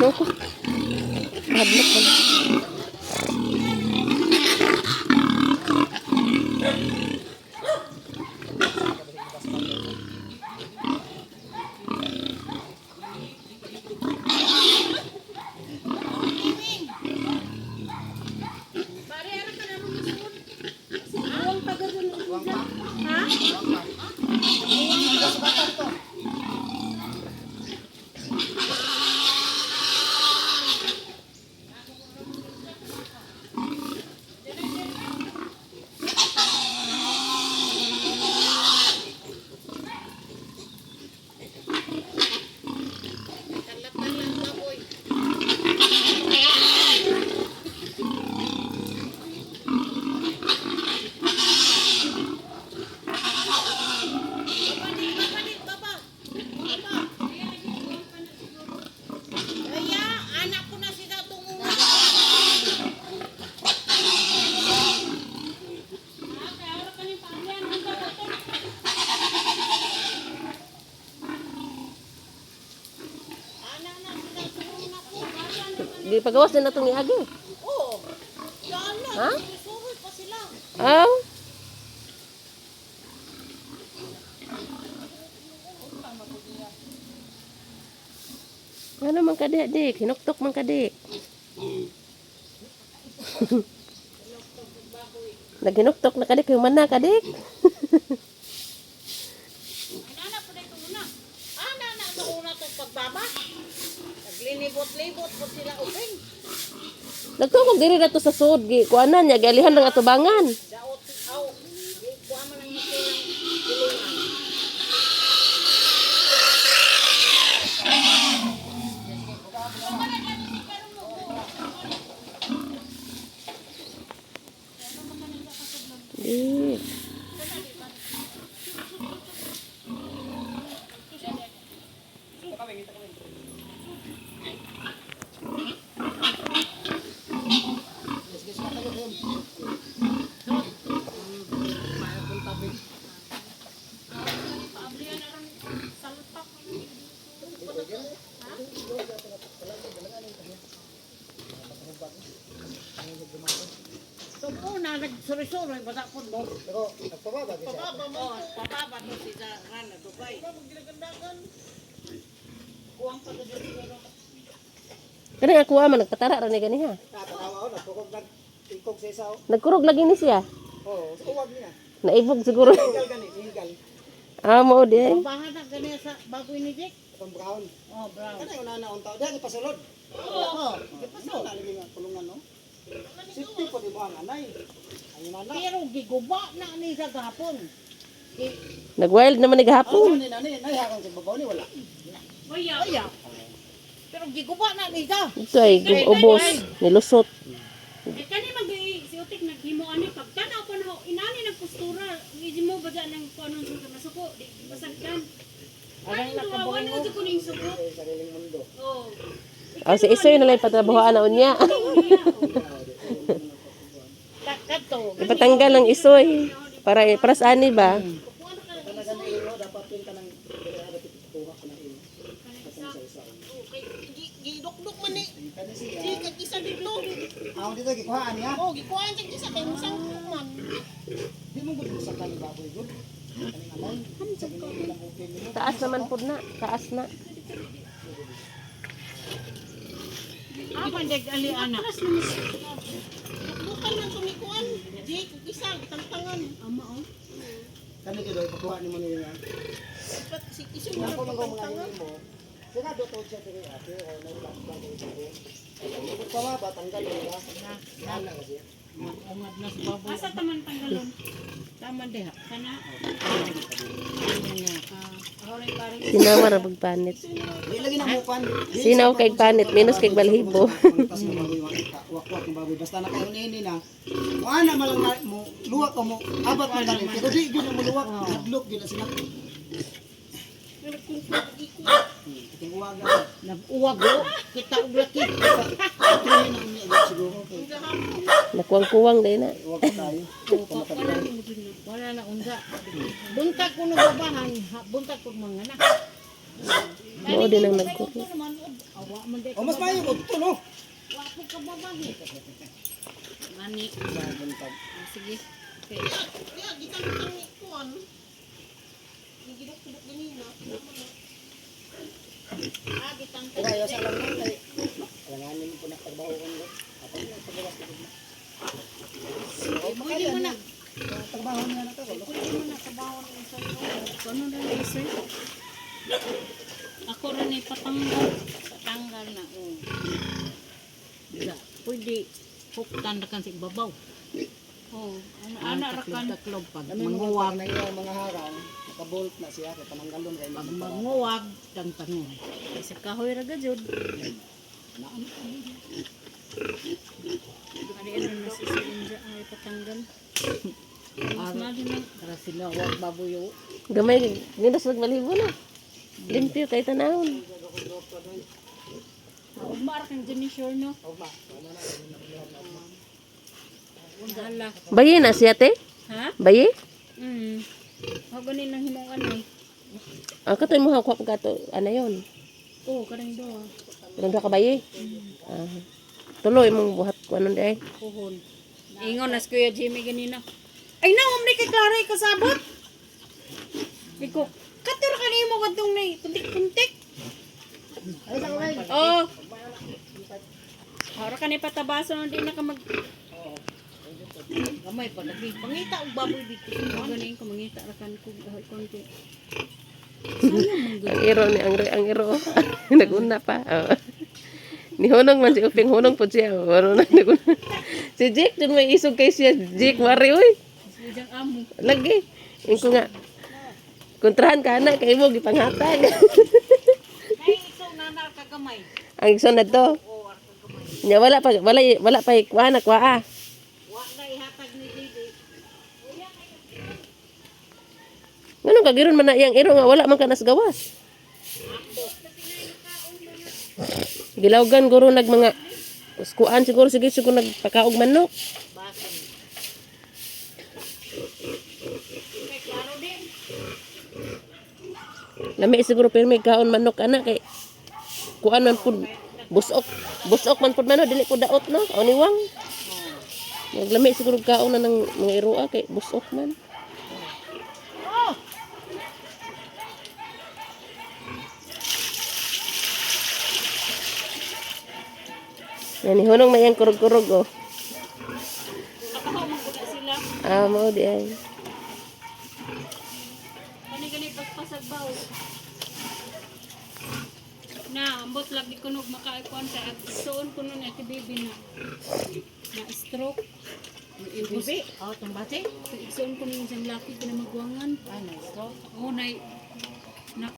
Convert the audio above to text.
Loko. Hadlok man. Di pagawas na itong iagi. Oo. Yan lang. Ha? Susuhol pa sila. Aw. Ano man kadik, dik? Hinuktok man kadik. Naghinuktok na kadik. Yung mana kadik? Nana po na ito muna. Nana sa una itong pagbaba. Naglinibot-libot po sila uping. Nagtukog diri na to sa sud. Kuanan niya, galihan ng atubangan. Daot, kuha man ang ito ng tulungan. Eh. So una, nagsuri-suri, basta po mo. Pero nagpababa kasi. Papaba mo si Zaran na Dubai. Kuwang pa doon siguro. Kani ako man nagpatara ra ni ganiha. Tatawa ako, nagpukog nagtingkog sa isaw. Nagkurog lagi ni siya. Oo, sa uwag niya. Naibog siguro. Hingal gani, hingal. Mo di. Bahan na ganyan sa baboy ni Dick. Itong brown. Oh, brown. Kana yung nanaon tao. Diyan, ipasulod. Oo. Ipasulod. Nalagay nga kulungan, no? Safety po di mo ang anay. Ang nana. Pero giguba na ni sa gahapon. Nagwild naman ni Oo, gahapon. nani, nahihakang sa babaw ni, wala. Kaya. Pero giguba na ni sa. Ito ay ubos, nilusot. Kani mag-siutik naghimo ani pagtanaw ko na inani nagpostura hindi mo ba dyan ng kuanong suko masuko di basagkan Alang ano nakabuhin mo. ano ko ning suko Sariling mundo. oh Si Isoy na lang patrabahoan na unya. Kato. Ipatanggal ng Isoy. Para sa ani ba? Talagang ilo, dapat yun ka ng kuha ko ng ilo. Sa isaw. Gidukduk man ni. Kani siya. Di kagisa dito. Ako dito, gikuhaan niya. Oh, gikuan siya kisa kay musang man. Di mo gusto sa kaning baboy, good. Kaning anay. Sa ginili lang okay mo. Taas naman po na. Taas na. Aman deg ali anak. Bukan man tumikuan. Di kagisa tantangan. Ama oh. Kani dito, ipakuha ni mo niya. Si kiso mo Ako lang mga tantangan. hindi mo. Sira doon siya diri ate o nang bago dito. Kung pamaba tanggal mo ya. Nana kasi. Ungad na sa baboy. asa taman tanggalon Tama diha. kana Ano Sinawa ra pagpanit. Di lagi na mupan. Sinaw kay panit minus kay balhibo. Wakwak ng baboy. Basta na kayo nini na. Kung ana malang mo, luwak ka mo, abat man galing. Pero di yun mo luwak, hadlok yun na sila. Kiting uwaga. Nag-uwag o. Kita og laki. Tuloy na unya agad siguro. Nakuwang-kuwang din na. Uwag ka tayo. Wala na unsa. Buntag ko ng babahan. Buntag ko mga anak. Mao din ang nagkuro. Ito naman. Awa man di. O mas mayo ko to no. Wa po ka babahi. Mani. Buntag. Sige. Okay. Kaya ayaw sa lang lang kay. Alanganin mo po na pagbaho ko nito. Ako na pagbawas ko. Pwede mo na. Pagbaho niya na to. Pwede mo na trabaho ng isa. Ano na isa? Ako rin ay patanggal. Patanggal na. Oh. Diba? Pwede. Huktan na kan sa ibabaw. Oh, ana ra kan taklob pag Kami mga manguwag na yung mga harang. Nakabolt na siya. Kaya pananggalon kayo. pag manguwag tang tanong. Sa kahoy ra gajud. Ari ano na si Sinja ay patanggal. Mas mali na para sila wag baboyo. Gamay minus balhibo na. Limpyo kay tanawon. Ugma ra kang Janisure no. Ugma. Bayi na siya te? Ha? Bayi? Ako ganin nang himong ano. Ang katoy mo hakwak gato ano yon? Oh, kanang do. Ganda ka bayi? Ah. Tuloy mong buhat ko anon day. Puhon. Ingon nas Kuya Jimmy ganina. Ay na, umri kay Clara kasabot. Iko, kator kanimo kadtong nay, puntik-puntik. Oh. Hara ka ni patabaso hindi na ka mag gamay pa lagi. Pangita og baboy dito. Ganing ko mangita ra kan ko konti. Ang iro ni ang iro. Naguna pa. Oh. Ni Hunong man si Uping Hunong po siya. Waro na naguna. Si Jake dun may isog kay siya. Jake mari oy. Sujang amo. Lagi. Ingko nga. Kontrahan ka na kay mo gipanghatag. Nay ikaw nana ka gamay. Ang igsoon na to. Oh, ar ka gamay. Nya wala pa kuha na kuha. Wa na ihatag ni Didi. Ngano ka giron man na iyang iro nga wala man ka nas gawas. Gilawgan guro nag mga kuan siguro sige nagpakaog manok. Basin. Kay klaro din. Lami siguro pero may kaon manok ana kay kuan man pud busok man pud mano dili ko daot no o niwang. Naglami siguro kaon na ng mga iroa kay busok man. Yan ni Hunong may yang kurog-kurog oh. Nakahaw man ko na sila. Ah, mao di ay. Kani pagpasagbaw. Na, ambot lagi ko nog makaikuan kay agsoon ko nun ati baby na. Na stroke. Bibi, oh tumbate. Igsoon ko nun siyang laki ko na magwangan. Ah, na stroke. Oh, na